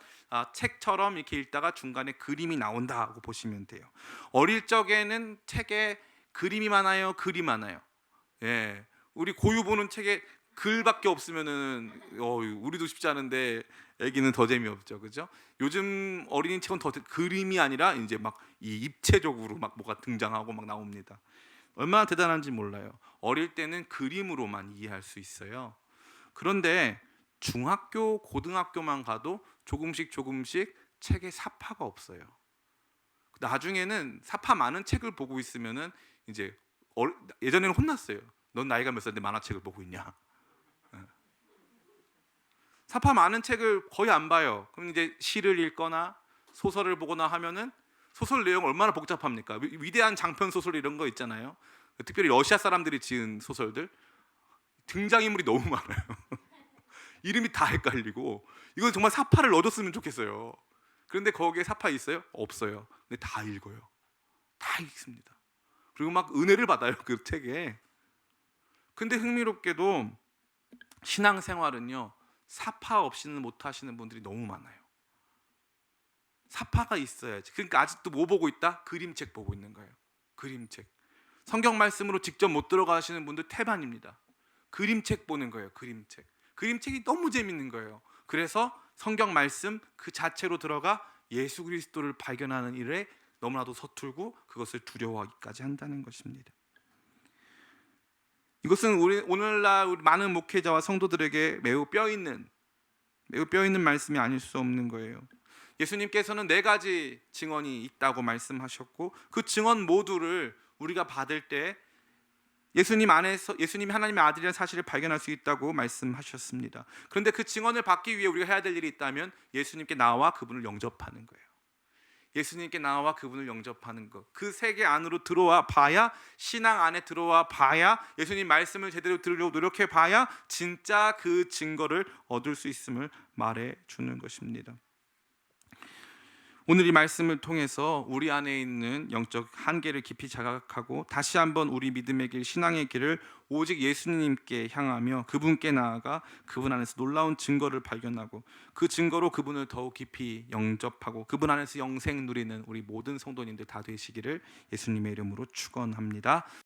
책처럼 이렇게 읽다가 중간에 그림이 나온다고 보시면 돼요. 어릴 적에는 책에 그림이 많아요, 글이 많아요. 예, 우리 고유 보는 책에 글밖에 없으면은 우리도 쉽지 않은데 애기는 더 재미없죠, 그죠? 요즘 어린이 책은 더 그림이 아니라 이제 막 이 입체적으로 막 뭐가 등장하고 막 나옵니다. 얼마나 대단한지 몰라요. 어릴 때는 그림으로만 이해할 수 있어요. 그런데 중학교, 고등학교만 가도 조금씩 책에 사파가 없어요. 나중에는 사파 많은 책을 보고 있으면은 이제 예전에는 혼났어요. 넌 나이가 몇 살인데 만화책을 보고 있냐? 사파 많은 책을 거의 안 봐요. 그럼 이제 시를 읽거나 소설을 보거나 하면은 소설 내용 얼마나 복잡합니까? 위대한 장편 소설 이런 거 있잖아요. 특별히 러시아 사람들이 지은 소설들 등장인물이 너무 많아요. 이름이 다 헷갈리고 이건 정말 사파를 넣어줬으면 좋겠어요. 그런데 거기에 사파 있어요? 없어요. 근데 다 읽어요. 다 읽습니다. 그리고 막 은혜를 받아요, 그 책에. 근데 흥미롭게도 신앙생활은요, 사파 없이는 못 하시는 분들이 너무 많아요. 사파가 있어야지. 그러니까 아직도 뭐 보고 있다? 그림책 보고 있는 거예요. 그림책. 성경 말씀으로 직접 못 들어가시는 분들 태반입니다. 그림책 보는 거예요. 그림책이 너무 재밌는 거예요. 그래서 성경 말씀 그 자체로 들어가 예수 그리스도를 발견하는 일에 너무나도 서툴고 그것을 두려워하기까지 한다는 것입니다. 이것은 오늘날 우리 많은 목회자와 성도들에게 매우 뼈있는 말씀이 아닐 수 없는 거예요. 예수님께서는 4가지 증언이 있다고 말씀하셨고 그 증언 모두를 우리가 받을 때 예수님이 하나님의 아들이라는 사실을 발견할 수 있다고 말씀하셨습니다. 그런데 그 증언을 받기 위해 우리가 해야 될 일이 있다면 예수님께 나와 그분을 영접하는 거예요. 예수님께 나와 그분을 영접하는 것. 그 세계 안으로 들어와 봐야, 신앙 안에 들어와 봐야, 예수님 말씀을 제대로 들으려고 노력해 봐야 진짜 그 증거를 얻을 수 있음을 말해 주는 것입니다. 오늘 이 말씀을 통해서 우리 안에 있는 영적 한계를 깊이 자각하고 다시 한번 우리 믿음의 길, 신앙의 길을 오직 예수님께 향하며 그분께 나아가 그분 안에서 놀라운 증거를 발견하고 그 증거로 그분을 더욱 깊이 영접하고 그분 안에서 영생 누리는 우리 모든 성도님들 다 되시기를 예수님의 이름으로 축원합니다.